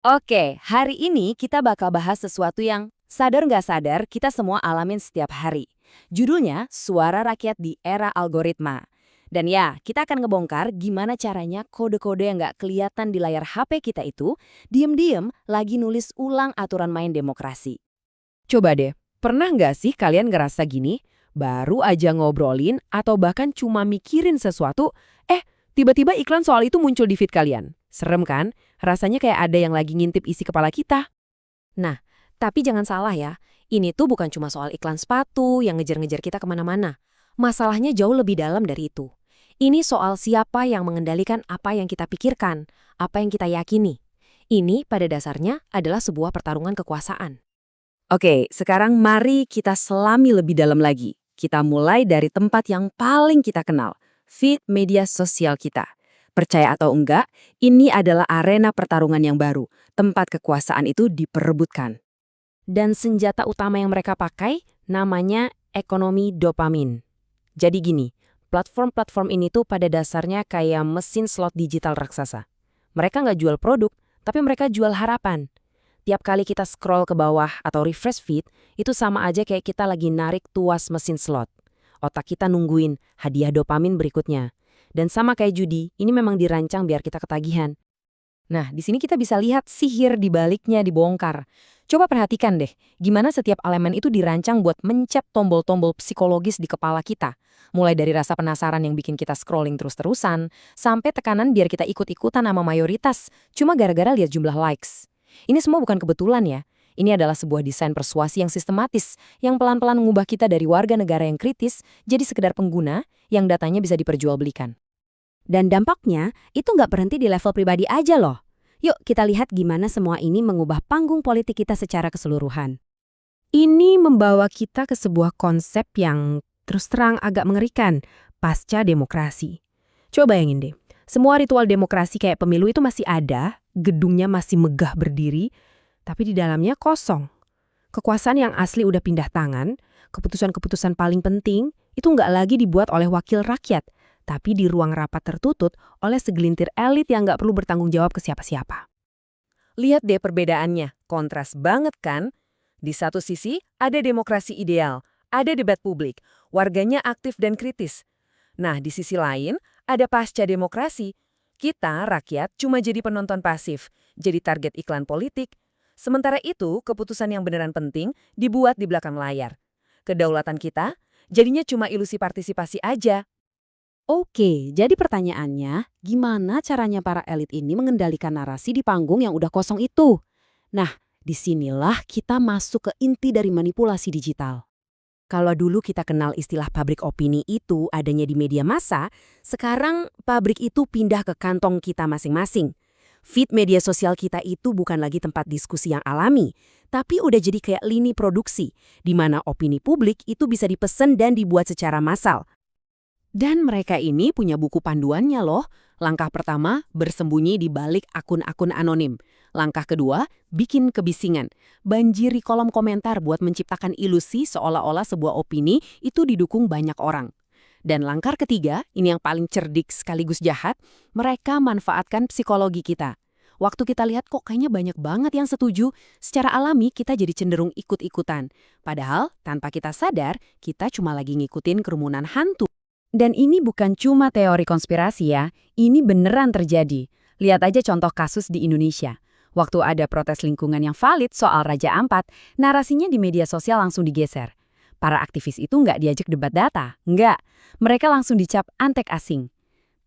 Oke, hari ini kita bakal bahas sesuatu yang sadar nggak sadar kita semua alamin setiap hari. Judulnya Suara Rakyat di Era Algoritma. Dan ya, kita akan ngebongkar gimana caranya kode-kode yang nggak kelihatan di layar HP kita itu diem-diem lagi nulis ulang aturan main demokrasi. Coba deh, pernah nggak sih kalian ngerasa gini? Baru aja ngobrolin atau bahkan cuma mikirin sesuatu, tiba-tiba iklan soal itu muncul di feed kalian. Serem kan? Rasanya kayak ada yang lagi ngintip isi kepala kita. Nah, tapi jangan salah ya, ini tuh bukan cuma soal iklan sepatu yang ngejar-ngejar kita kemana-mana. Masalahnya jauh lebih dalam dari itu. Ini soal siapa yang mengendalikan apa yang kita pikirkan, apa yang kita yakini. Ini pada dasarnya adalah sebuah pertarungan kekuasaan. Oke, sekarang mari kita selami lebih dalam lagi. Kita mulai dari tempat yang paling kita kenal, feed media sosial kita. Percaya atau enggak, ini adalah arena pertarungan yang baru, tempat kekuasaan itu diperebutkan. Dan senjata utama yang mereka pakai namanya ekonomi dopamin. Jadi gini, platform-platform ini tuh pada dasarnya kayak mesin slot digital raksasa. Mereka nggak jual produk, tapi mereka jual harapan. Tiap kali kita scroll ke bawah atau refresh feed, itu sama aja kayak kita lagi narik tuas mesin slot. Otak kita nungguin hadiah dopamin berikutnya. Dan sama kayak judi, ini memang dirancang biar kita ketagihan. Nah, di sini kita bisa lihat sihir di baliknya dibongkar. Coba perhatikan deh, gimana setiap elemen itu dirancang buat mencet tombol-tombol psikologis di kepala kita. Mulai dari rasa penasaran yang bikin kita scrolling terus-terusan, sampai tekanan biar kita ikut-ikutan sama mayoritas, cuma gara-gara lihat jumlah likes. Ini semua bukan kebetulan ya. Ini adalah sebuah desain persuasi yang sistematis, yang pelan-pelan mengubah kita dari warga negara yang kritis jadi sekedar pengguna yang datanya bisa diperjualbelikan. Dan dampaknya itu nggak berhenti di level pribadi aja loh. Yuk kita lihat gimana semua ini mengubah panggung politik kita secara keseluruhan. Ini membawa kita ke sebuah konsep yang terus terang agak mengerikan, pasca demokrasi. Coba bayangin deh, semua ritual demokrasi kayak pemilu itu masih ada, gedungnya masih megah berdiri, tapi di dalamnya kosong. Kekuasaan yang asli udah pindah tangan, keputusan-keputusan paling penting itu nggak lagi dibuat oleh wakil rakyat, tapi di ruang rapat tertutup oleh segelintir elit yang nggak perlu bertanggung jawab ke siapa-siapa. Lihat deh perbedaannya, kontras banget kan? Di satu sisi ada demokrasi ideal, ada debat publik, warganya aktif dan kritis. Nah, di sisi lain ada pasca demokrasi. Kita, rakyat, cuma jadi penonton pasif, jadi target iklan politik. Sementara itu, keputusan yang beneran penting dibuat di belakang layar. Kedaulatan kita jadinya cuma ilusi partisipasi aja. Oke, jadi pertanyaannya, gimana caranya para elit ini mengendalikan narasi di panggung yang udah kosong itu? Nah, disinilah kita masuk ke inti dari manipulasi digital. Kalau dulu kita kenal istilah pabrik opini itu adanya di media massa, sekarang pabrik itu pindah ke kantong kita masing-masing. Feed media sosial kita itu bukan lagi tempat diskusi yang alami, tapi udah jadi kayak lini produksi, di mana opini publik itu bisa dipesan dan dibuat secara massal. Dan mereka ini punya buku panduannya loh. Langkah pertama, bersembunyi di balik akun-akun anonim. Langkah kedua, bikin kebisingan. Banjiri kolom komentar buat menciptakan ilusi seolah-olah sebuah opini itu didukung banyak orang. Dan langkah ketiga, ini yang paling cerdik sekaligus jahat, mereka manfaatkan psikologi kita. Waktu kita lihat kok kayaknya banyak banget yang setuju, secara alami kita jadi cenderung ikut-ikutan. Padahal, tanpa kita sadar, kita cuma lagi ngikutin kerumunan hantu. Dan ini bukan cuma teori konspirasi ya, ini beneran terjadi. Lihat aja contoh kasus di Indonesia. Waktu ada protes lingkungan yang valid soal Raja Ampat, narasinya di media sosial langsung digeser. Para aktivis itu nggak diajak debat data, nggak. Mereka langsung dicap antek asing.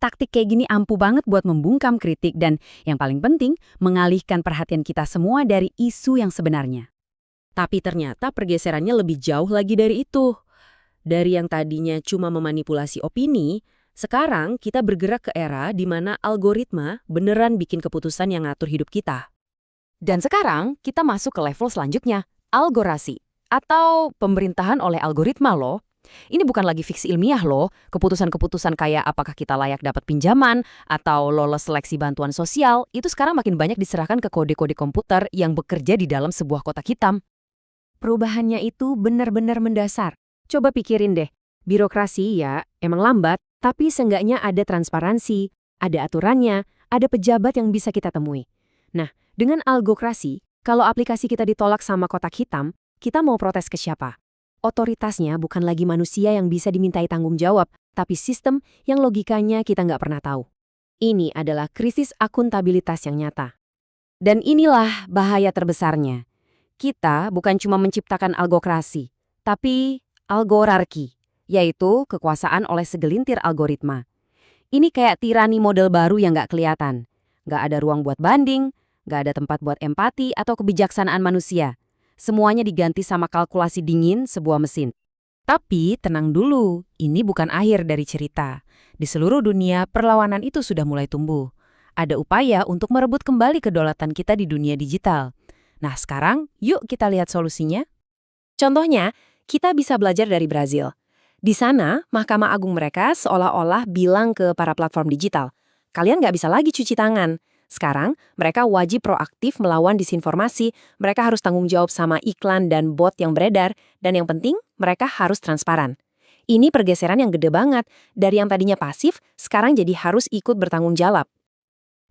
Taktik kayak gini ampuh banget buat membungkam kritik dan yang paling penting, mengalihkan perhatian kita semua dari isu yang sebenarnya. Tapi ternyata pergeserannya lebih jauh lagi dari itu. Dari yang tadinya cuma memanipulasi opini, sekarang kita bergerak ke era di mana algoritma beneran bikin keputusan yang ngatur hidup kita. Dan sekarang kita masuk ke level selanjutnya, algorasi, atau pemerintahan oleh algoritma loh. Ini bukan lagi fiksi ilmiah loh, keputusan-keputusan kayak apakah kita layak dapat pinjaman atau lolos seleksi bantuan sosial, itu sekarang makin banyak diserahkan ke kode-kode komputer yang bekerja di dalam sebuah kotak hitam. Perubahannya itu benar-benar mendasar. Coba pikirin deh, birokrasi ya emang lambat, tapi seenggaknya ada transparansi, ada aturannya, ada pejabat yang bisa kita temui. Nah, Dengan algokrasi, kalau aplikasi kita ditolak sama kotak hitam, kita mau protes ke siapa? Otoritasnya bukan lagi manusia yang bisa dimintai tanggung jawab, tapi sistem yang logikanya kita nggak pernah tahu. Ini adalah krisis akuntabilitas yang nyata. Dan inilah bahaya terbesarnya. Kita bukan cuma menciptakan algokrasi, tapi algorarki, yaitu kekuasaan oleh segelintir algoritma. Ini kayak tirani model baru yang nggak kelihatan. Nggak ada ruang buat banding, nggak ada tempat buat empati atau kebijaksanaan manusia. Semuanya diganti sama kalkulasi dingin sebuah mesin. Tapi tenang dulu, ini bukan akhir dari cerita. Di seluruh dunia, perlawanan itu sudah mulai tumbuh. Ada upaya untuk merebut kembali kedaulatan kita di dunia digital. Nah sekarang, yuk kita lihat solusinya. Contohnya, kita bisa belajar dari Brazil. Di sana, Mahkamah Agung mereka seolah-olah bilang ke para platform digital, kalian nggak bisa lagi cuci tangan. Sekarang, mereka wajib proaktif melawan disinformasi, mereka harus tanggung jawab sama iklan dan bot yang beredar, dan yang penting, mereka harus transparan. Ini pergeseran yang gede banget, dari yang tadinya pasif, sekarang jadi harus ikut bertanggung jawab.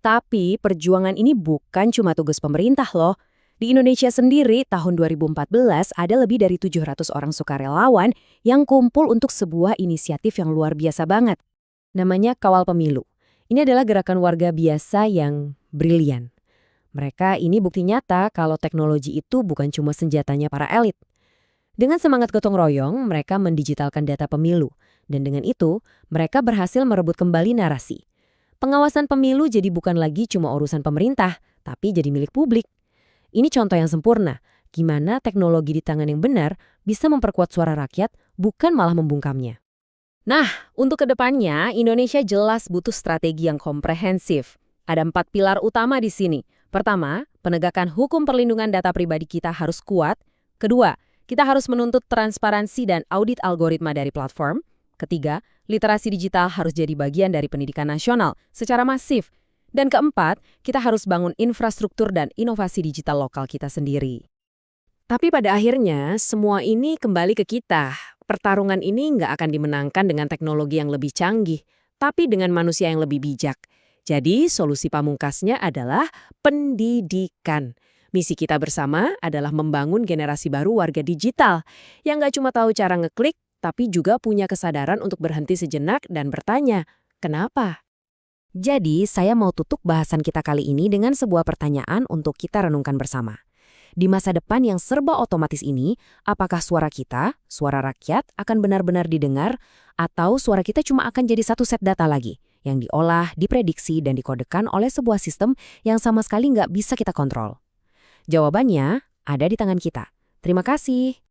Tapi perjuangan ini bukan cuma tugas pemerintah loh. Di Indonesia sendiri, tahun 2014 ada lebih dari 700 orang sukarelawan yang kumpul untuk sebuah inisiatif yang luar biasa banget. Namanya Kawal Pemilu. Ini adalah gerakan warga biasa yang brilian. Mereka ini bukti nyata kalau teknologi itu bukan cuma senjatanya para elit. Dengan semangat gotong royong, mereka mendigitalkan data pemilu. Dan dengan itu, mereka berhasil merebut kembali narasi. Pengawasan pemilu jadi bukan lagi cuma urusan pemerintah, tapi jadi milik publik. Ini contoh yang sempurna, gimana teknologi di tangan yang benar bisa memperkuat suara rakyat, bukan malah membungkamnya. Nah, untuk kedepannya, Indonesia jelas butuh strategi yang komprehensif. Ada 4 pilar utama di sini. Pertama, penegakan hukum perlindungan data pribadi kita harus kuat. Kedua, kita harus menuntut transparansi dan audit algoritma dari platform. Ketiga, literasi digital harus jadi bagian dari pendidikan nasional secara masif. Dan keempat, kita harus bangun infrastruktur dan inovasi digital lokal kita sendiri. Tapi pada akhirnya, semua ini kembali ke kita. Pertarungan ini nggak akan dimenangkan dengan teknologi yang lebih canggih, tapi dengan manusia yang lebih bijak. Jadi, solusi pamungkasnya adalah pendidikan. Misi kita bersama adalah membangun generasi baru warga digital yang nggak cuma tahu cara ngeklik, tapi juga punya kesadaran untuk berhenti sejenak dan bertanya, kenapa? Jadi, saya mau tutup bahasan kita kali ini dengan sebuah pertanyaan untuk kita renungkan bersama. Di masa depan yang serba otomatis ini, apakah suara kita, suara rakyat, akan benar-benar didengar, atau suara kita cuma akan jadi satu set data lagi, yang diolah, diprediksi, dan dikodekan oleh sebuah sistem yang sama sekali nggak bisa kita kontrol? Jawabannya ada di tangan kita. Terima kasih.